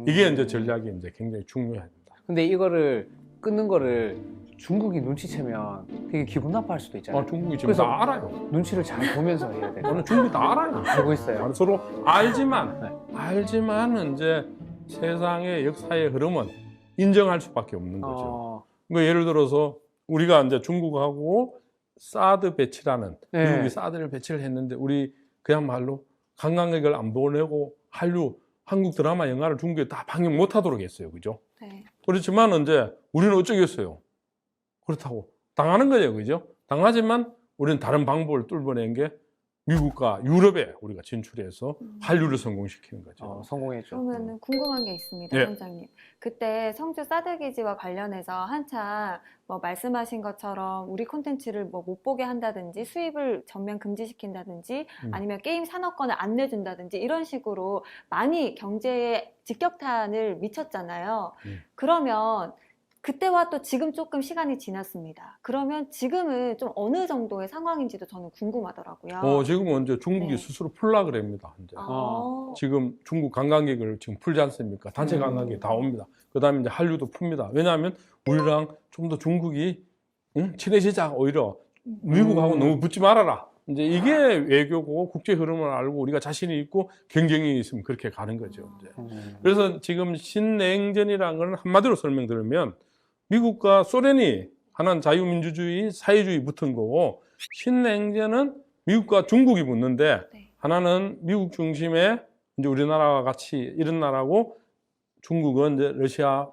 이게 이제 전략이 이제 굉장히 중요합니다. 근데 이거를 끊는 거를 중국이 눈치채면 되게 기분 나빠할 수도 있잖아요. 중국이 지금 그래서 다 알아요. 눈치를 잘 보면서 해야 돼요. 저는 중국이 다 알아요. 알고 있어요. 서로 알지만 네. 알지만 이제 세상의 역사의 흐름은 인정할 수밖에 없는 거죠. 그러니까 예를 들어서 우리가 이제 중국하고 사드 배치라는 네. 미국이 사드를 배치를 했는데 우리 그야말로 관광객을 안 보내고 한류 한국 드라마 영화를 중국에 다 방영 못하도록 했어요, 그죠? 네. 그렇지만 이제 우리는 어쩌겠어요. 그렇다고 당하는 거죠, 그죠? 당하지만 우리는 다른 방법을 뚫어낸 게 미국과 유럽에 우리가 진출해서 한류를 성공시키는 거죠. 성공했죠. 그러면 궁금한 게 있습니다, 네. 선장님. 그때 성주 사드 기지와 관련해서 한참 뭐 말씀하신 것처럼 우리 콘텐츠를 뭐 못 보게 한다든지 수입을 전면 금지시킨다든지 아니면 게임 산업권을 안 내준다든지 이런 식으로 많이 경제에 직격탄을 미쳤잖아요. 그러면 그때와 또 지금 조금 시간이 지났습니다. 그러면 지금은 좀 어느 정도의 상황인지도 저는 궁금하더라고요. 지금은 이제 중국이 네. 스스로 풀라 그럽니다. 이제. 아, 지금 중국 관광객을 지금 풀지 않습니까? 단체 관광객이 다 옵니다. 그 다음에 이제 한류도 풉니다. 왜냐하면 우리랑 좀 더 중국이 친해지자, 오히려 미국하고 너무 붙지 말아라. 이제 이게 외교고 국제 흐름을 알고 우리가 자신이 있고 경쟁이 있으면 그렇게 가는 거죠. 이제. 그래서 지금 신냉전이라는 걸 한마디로 설명드리면 미국과 소련이 하나는 자유민주주의, 사회주의 붙은 거고 신냉전은 미국과 중국이 붙는데 네. 하나는 미국 중심의 이제 우리나라와 같이 이런 나라고 중국은 이제 러시아,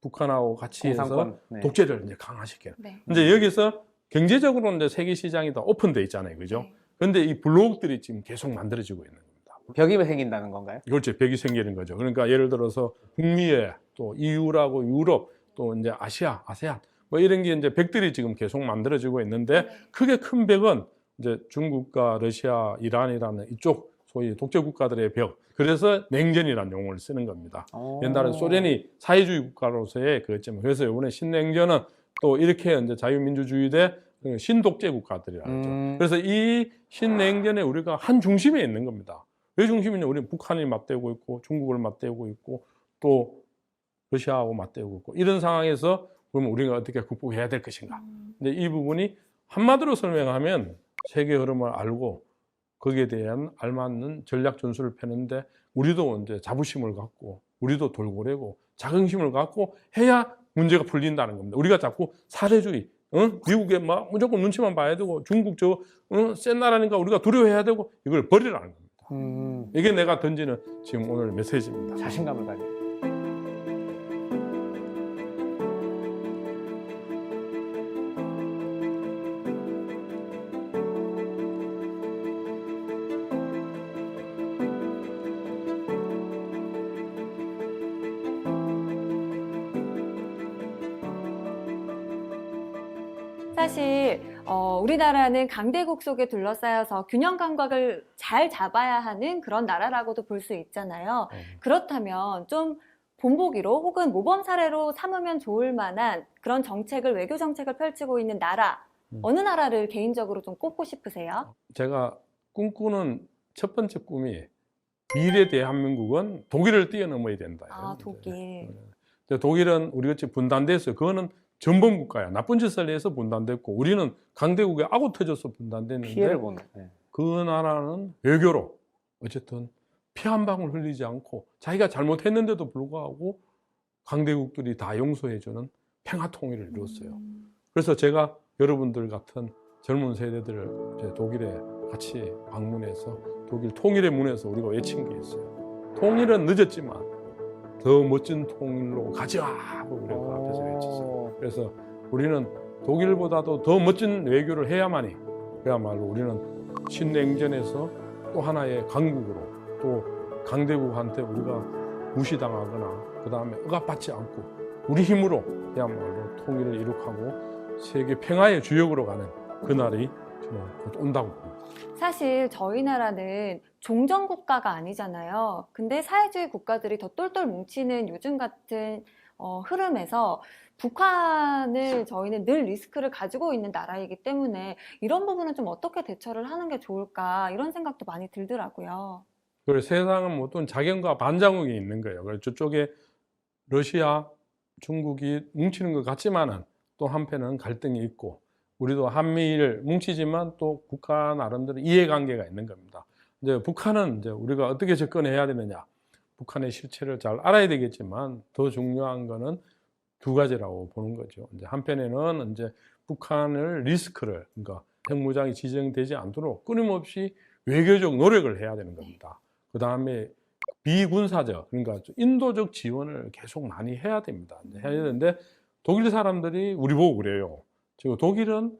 북한하고 같이 해서 공산권. 네. 독재를 이제 강화시켜요. 네. 이제 여기서 경제적으로 이제 세계 시장이 다 오픈돼 있잖아요, 그죠? 네. 그런데 이 블록들이 지금 계속 만들어지고 있는 겁니다. 벽이 생긴다는 건가요? 그렇죠. 벽이 생기는 거죠. 그러니까 예를 들어서 북미에 또 EU라고 유럽 또 이제 아시아, 아세안 뭐 이런 게 이제 벽들이 지금 계속 만들어지고 있는데 크게 큰 벽은 이제 중국과 러시아, 이란이라는 이쪽 소위 독재 국가들의 벽. 그래서 냉전이라는 용어를 쓰는 겁니다. 옛날에 소련이 사회주의 국가로서의 그랬지만 그래서 이번에 신냉전은 또 이렇게 이제 자유민주주의 대 신독재 국가들이라고 하죠. 그래서 이 신냉전에 우리가 한 중심에 있는 겁니다. 왜 중심이냐? 우리는 북한이 맞대고 있고 중국을 맞대고 있고 또 러시아하고 맞대고 있고 이런 상황에서 그러면 우리가 어떻게 극복해야 될 것인가? 근데 이 부분이 한마디로 설명하면 세계 흐름을 알고 거기에 대한 알맞는 전략 전술을 펴는데 우리도 이제 자부심을 갖고 우리도 돌고래고 자긍심을 갖고 해야 문제가 풀린다는 겁니다. 우리가 자꾸 사대주의, 미국에 막 무조건 눈치만 봐야 되고 중국 센 나라니까 우리가 두려워해야 되고 이걸 버리라는 겁니다. 이게 내가 던지는 지금 오늘 메시지입니다. 자신감을 가져. 사실 우리나라는 강대국 속에 둘러싸여서 균형 감각을 잘 잡아야 하는 그런 나라라고도 볼 수 있잖아요. 그렇다면 좀 본보기로 혹은 모범 사례로 삼으면 좋을 만한 그런 정책을, 외교 정책을 펼치고 있는 나라, 어느 나라를 개인적으로 좀 꼽고 싶으세요? 제가 꿈꾸는 첫 번째 꿈이 미래 대한민국은 독일을 뛰어넘어야 된다. 아, 독일. 독일은 우리같이 분단됐어요. 그거는 전범 국가야. 나쁜 짓을 해서 분단됐고 우리는 강대국에 악우 터져서 분단됐는데 피해를 보는. 네. 그 나라는 외교로 어쨌든 피 한 방울 흘리지 않고 자기가 잘못했는데도 불구하고 강대국들이 다 용서해주는 평화 통일을 이뤘어요. 그래서 제가 여러분들 같은 젊은 세대들을 이제 독일에 같이 방문해서 독일 통일의 문에서 우리가 외친 게 있어요. 통일은 늦었지만 더 멋진 통일로 가자 하고 우리가 그 앞에서 외쳤어요. 그래서 우리는 독일보다도 더 멋진 외교를 해야만이 그야말로 우리는 신냉전에서 또 하나의 강국으로 또 강대국한테 우리가 무시당하거나 그 다음에 억압받지 않고 우리 힘으로 그야말로 통일을 이룩하고 세계 평화의 주역으로 가는 그날이 저는 곧 온다고 봅니다. 사실 저희 나라는 종전국가가 아니잖아요. 근데 사회주의 국가들이 더 똘똘 뭉치는 요즘 같은 흐름에서 북한을 저희는 늘 리스크를 가지고 있는 나라이기 때문에 이런 부분은 좀 어떻게 대처를 하는 게 좋을까 이런 생각도 많이 들더라고요. 그래서 세상은 모든 자견과 반작용이 있는 거예요. 그래서 저쪽에 러시아, 중국이 뭉치는 것 같지만은 또 한편은 갈등이 있고 우리도 한미일 뭉치지만 또 국가 나름대로 이해관계가 있는 겁니다. 이제 북한은 이제 우리가 어떻게 접근해야 되느냐, 북한의 실체를 잘 알아야 되겠지만 더 중요한 거는 두 가지라고 보는 거죠. 이제 한편에는 이제 북한을 리스크를 그러니까 핵무장이 지정되지 않도록 끊임없이 외교적 노력을 해야 되는 겁니다. 그 다음에 비군사적 그러니까 인도적 지원을 계속 많이 해야 됩니다. 해야 되는데 독일 사람들이 우리 보고 그래요. 지금 독일은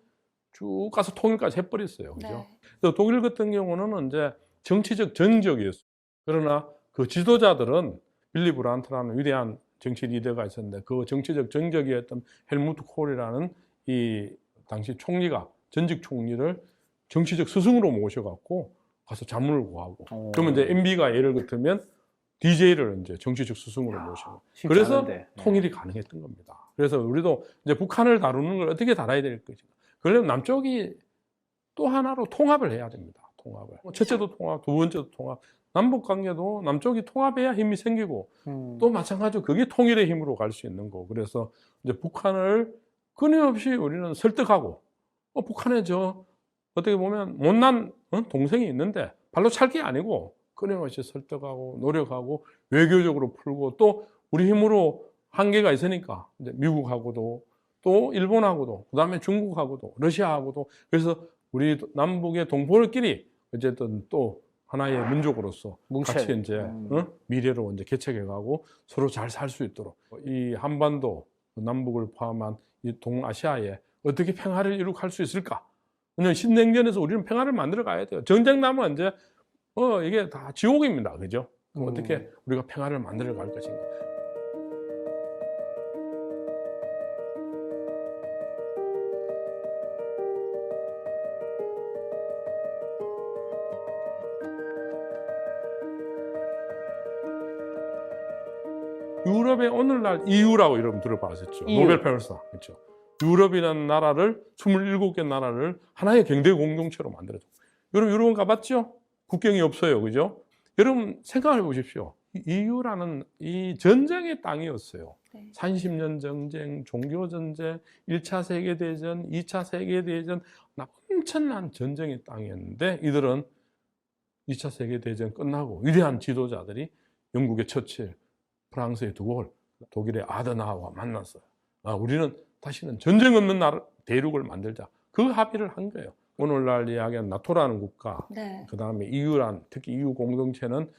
쭉 가서 통일까지 해버렸어요. 그죠? 네. 그래서 독일 같은 경우는 이제 정치적 전적이었어요. 그러나 그 지도자들은 빌리 브란트라는 위대한 정치 리더가 있었는데 그 정치적 정적이었던 헬무트 콜이라는 이 당시 총리가 전직 총리를 정치적 스승으로 모셔갖고 가서 자문을 구하고 그러면 이제 MB가 예를 들면 DJ를 이제 정치적 스승으로 모시고 그래서 않은데. 통일이 가능했던 겁니다. 그래서 우리도 이제 북한을 다루는 걸 어떻게 다뤄야 될 것인가. 그러려면 남쪽이 또 하나로 통합을 해야 됩니다. 통합을. 첫째도 통합, 두 번째도 통합. 남북 관계도 남쪽이 통합해야 힘이 생기고 또 마찬가지로 그게 통일의 힘으로 갈 수 있는 거. 그래서 이제 북한을 끊임없이 우리는 설득하고 북한에 저 어떻게 보면 못난 동생이 있는데 발로 찰 게 아니고 끊임없이 설득하고 노력하고 외교적으로 풀고 또 우리 힘으로 한계가 있으니까 이제 미국하고도 또 일본하고도 그다음에 중국하고도 러시아하고도 그래서 우리 남북의 동포들끼리 어쨌든 또 하나의 민족으로서 같이 이제 미래로 이제 개척해가고 서로 잘 살 수 있도록 이 한반도 남북을 포함한 이 동아시아에 어떻게 평화를 이룩할 수 있을까? 왜냐면 신냉전에서 우리는 평화를 만들어 가야 돼요. 전쟁 나면 이제 이게 다 지옥입니다. 그죠? 그럼 어떻게 우리가 평화를 만들어 갈 것인가? 유럽의 오늘날 EU라고 여러분 들어봤었죠. EU. 노벨 평화상. 그렇죠. 유럽이라는 나라를 27개 나라를 하나의 경제 공동체로 만들어줘. 여러분 유럽은 가봤죠? 국경이 없어요. 그죠? 여러분 생각해 보십시오. EU라는 이 전쟁의 땅이었어요. 네. 30년 전쟁, 종교전쟁, 1차 세계대전, 2차 세계대전 엄청난 전쟁의 땅이었는데 이들은 2차 세계대전 끝나고 위대한 지도자들이 영국의 처칠, 프랑스의 드골, 독일의 아드나와 만났어요. 우리는 다시는 전쟁 없는 나라 대륙을 만들자. 그 합의를 한 거예요. 오늘날 이야기한 나토라는 국가, 네. 그 다음에 EU란, 특히 EU 공동체는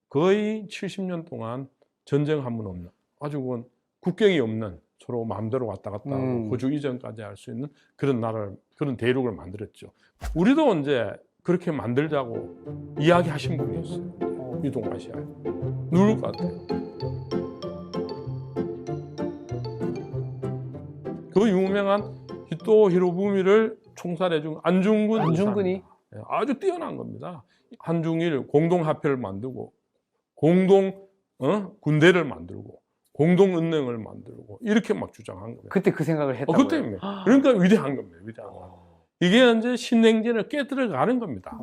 거의 70년 동안 전쟁 한 번 없는, 아주 그건 국경이 없는, 서로 마음대로 왔다 갔다 하고 호주 이전까지 할 수 있는 그런 나라를, 그런 대륙을 만들었죠. 우리도 언제 그렇게 만들자고 이야기하신 분이 있어요. 유동아시아에. 누굴 것 같아요? 그 유명한 히토 히로부미를 총살해준 안중근 안중근이? 의사입니다. 아주 뛰어난 겁니다. 한중일 공동화폐를 만들고 공동 군대를 만들고 공동은행을 만들고 이렇게 막 주장한 거예요. 그때 그 생각을 했다고요? 그때입니다. 그러니까 위대한 겁니다. 위대한 거. 이게 이제 신냉전을 깨뜨려가는 겁니다.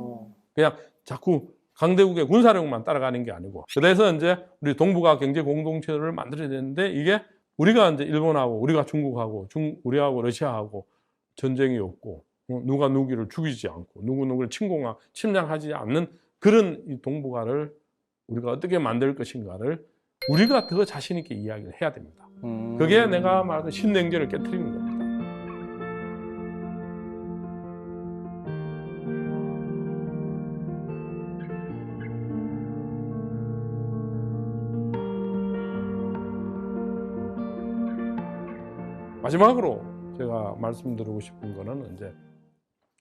그냥 자꾸 강대국의 군사력만 따라가는 게 아니고, 그래서 이제 우리 동북아 경제 공동체를 만들어야 되는데, 이게 우리가 이제 일본하고 우리가 중국하고 우리하고 러시아하고 전쟁이 없고 누가 누구를 죽이지 않고 누구를 침략하지 않는 그런 이 동북아를 우리가 어떻게 만들 것인가를 우리가 더 자신 있게 이야기를 해야 됩니다. 그게 내가 말하는 신냉전을 깨뜨리는 겁니다. 마지막으로 제가 말씀드리고 싶은 거는 이제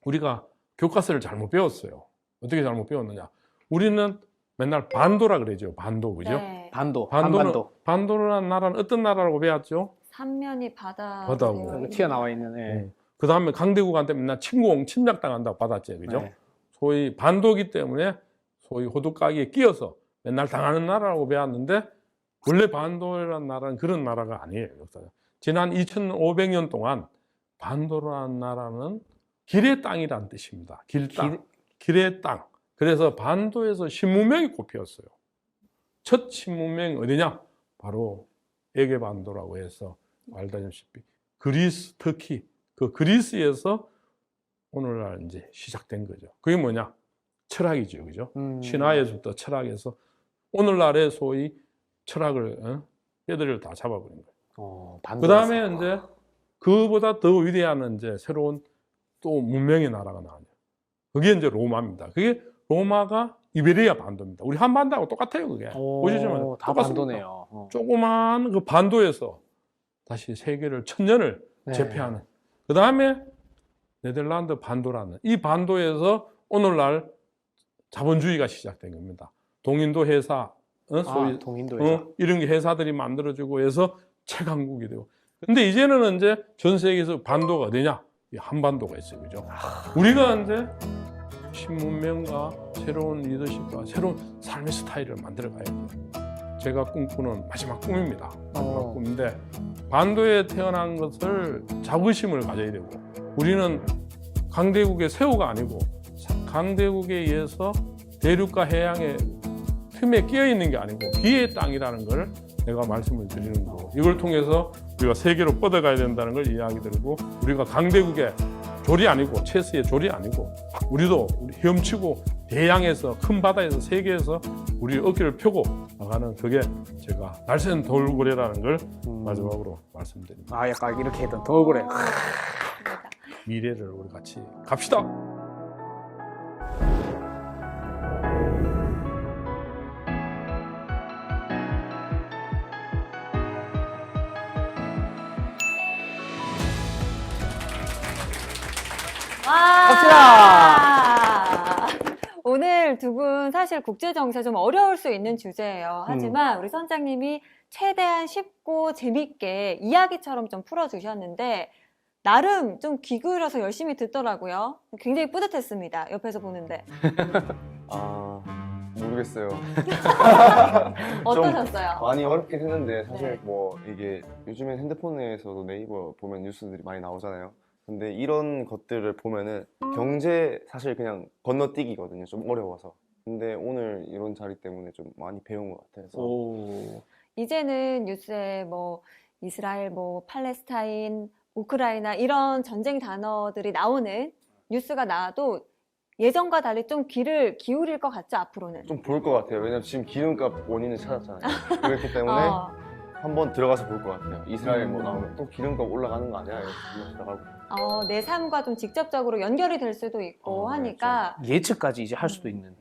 우리가 교과서를 잘못 배웠어요. 어떻게 잘못 배웠느냐? 우리는 맨날 반도라 그러죠. 반도, 그죠? 네. 한반도. 반도라는 나라는 어떤 나라라고 배웠죠? 삼면이 바다고. 바다고. 튀어나와 있는. 예. 그 다음에 강대국한테 맨날 침략당한다고 받았죠. 그죠? 네. 소위 반도기 때문에 소위 호두까기에 끼어서 맨날 당하는 나라라고 배웠는데, 원래 반도라는 나라는 그런 나라가 아니에요. 역사가. 지난 2500년 동안 반도라는 나라는 길의 땅이라는 뜻입니다. 길의 땅. 그래서 반도에서 신문명이 꼽혔어요. 첫 신문명이 어디냐? 바로 에게반도라고 해서 알다시피 그리스, 터키, 그 그리스에서 오늘날 이제 시작된 거죠. 그게 뭐냐? 철학이죠. 그죠? 신화에서부터 철학에서 오늘날의 소위 철학을, 뼈대를 다 잡아버린 거예요. 그 다음에 이제 그보다 더 위대한 이제 새로운 또 문명의 나라가 나와요. 그게 이제 로마입니다. 그게 로마가 이베리아 반도입니다. 우리 한반도하고 똑같아요. 그게 보시지만 다 반도네요. 조그만 그 반도에서 다시 세계를 천년을 네. 제패하는. 그 다음에 네덜란드 반도라는 이 반도에서 오늘날 자본주의가 시작된 겁니다. 동인도 회사, 소위 동인도 회사. 이런 게 회사들이 만들어지고 해서 최강국이 되고. 근데 이제는 이제 전 세계에서 반도가 어디냐? 이 한반도가 있어요. 그죠? 우리가 이제 신문명과 새로운 리더십과 새로운 삶의 스타일을 만들어 가야 돼요. 제가 꿈꾸는 마지막 꿈입니다. 마지막 꿈인데, 반도에 태어난 것을 자부심을 가져야 되고, 우리는 강대국의 새우가 아니고 강대국에 의해서 대륙과 해양의 틈에 끼어 있는 게 아니고 비의 땅이라는 걸 내가 말씀을 드리는 거고, 이걸 통해서 우리가 세계로 뻗어가야 된다는 걸 이야기 드리고, 우리가 강대국의 졸이 아니고 체스의 졸이 아니고 우리도 헤엄치고 대양에서 큰 바다에서 세계에서 우리 어깨를 펴고 나가는, 그게 제가 날쌘 돌고래라는 걸 마지막으로 말씀드립니다. 약간 이렇게 했던 돌고래. 미래를 우리 같이 갑시다. 갑시다. 오늘 두 분 사실 국제정세 좀 어려울 수 있는 주제예요. 하지만 우리 선장님이 최대한 쉽고 재밌게 이야기처럼 좀 풀어주셨는데, 나름 좀 귀 기울여서 열심히 듣더라고요. 굉장히 뿌듯했습니다. 옆에서 보는데. 모르겠어요. 어떠셨어요? 많이 어렵긴 했는데 사실 네. 뭐 이게 요즘엔 핸드폰에서도 네이버 보면 뉴스들이 많이 나오잖아요. 근데 이런 것들을 보면은 경제 사실 그냥 건너뛰기거든요. 좀 어려워서. 근데 오늘 이런 자리 때문에 좀 많이 배운 것 같아서. 이제는 뉴스에 뭐 이스라엘, 뭐 팔레스타인, 우크라이나 이런 전쟁 단어들이 나오는 뉴스가 나와도 예전과 달리 좀 귀를 기울일 것 같죠, 앞으로는? 좀 볼 것 같아요. 왜냐면 지금 기름값 원인을 찾았잖아요. 그렇기 때문에 어, 한번 들어가서 볼 것 같아요. 이스라엘 뭐 나오면 또 기름값 올라가는 거 아니야? 이렇게 들어가고. 내 삶과 좀 직접적으로 연결이 될 수도 있고 네, 하니까 예측까지 이제 할 수도 있는.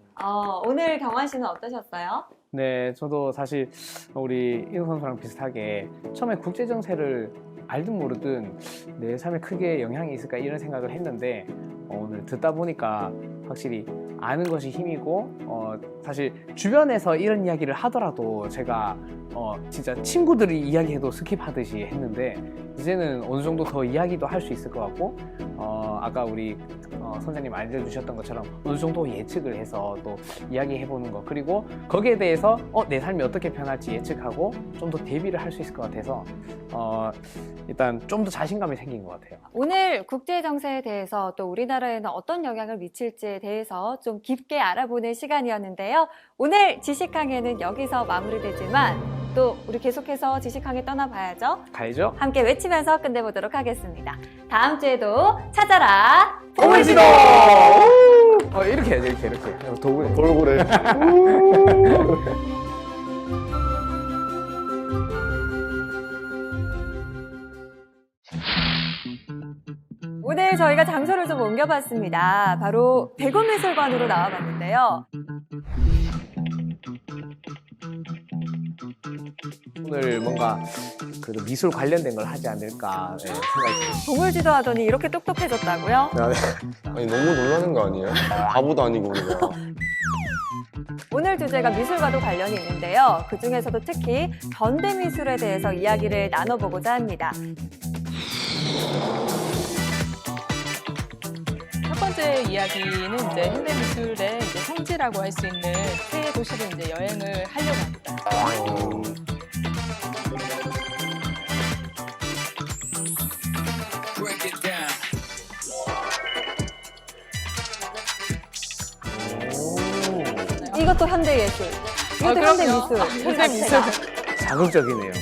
오늘 경환 씨는 어떠셨어요? 네, 저도 사실 우리 이호 선수랑 비슷하게 처음에 국제 정세를 알든 모르든 내 삶에 크게 영향이 있을까 이런 생각을 했는데 오늘 듣다 보니까 확실히 아는 것이 힘이고 사실 주변에서 이런 이야기를 하더라도 제가 진짜 친구들이 이야기해도 스킵하듯이 했는데 이제는 어느 정도 더 이야기도 할 수 있을 것 같고 아까 우리 선생님 알려주셨던 것처럼 어느 정도 예측을 해서 또 이야기해보는 거 그리고 거기에 대해서 내 삶이 어떻게 변할지 예측하고 좀 더 대비를 할 수 있을 것 같아서 일단 좀 더 자신감이 생긴 것 같아요. 오늘 국제 정세에 대해서 또 우리나라에는 어떤 영향을 미칠지에 대해서 좀 깊게 알아보는 시간이었는데요. 오늘 지식항해는 여기서 마무리되지만 또 우리 계속해서 지식항해 떠나봐야죠. 가야죠? 함께 외치면서 끝내보도록 하겠습니다. 다음 주에도 찾아라 보물지도! 이렇게 해야죠, 이렇게. 도구네. 돌고래. 오늘 저희가 장소를 좀 옮겨봤습니다. 바로 대구미술관으로 나와봤는데요. 오늘 뭔가 그래도 미술 관련된 걸 하지 않을까 생각이 들어요. 보물지도 하더니 이렇게 똑똑해졌다고요? 아니 너무 놀라는 거 아니에요? 바보도 아니고 우리가. 오늘 주제가 미술과도 관련이 있는데요. 그 중에서도 특히 현대미술에 대해서 이야기를 나눠보고자 합니다. 첫 번째 이야기는 이제 현대미술의 이제 성지라고 할 수 있는 세 도시를 이제 여행을 하려고 합니다. 이것도 현대예술. 이것도 그럼요. 현대미술. 현대미술. 자극적이네요.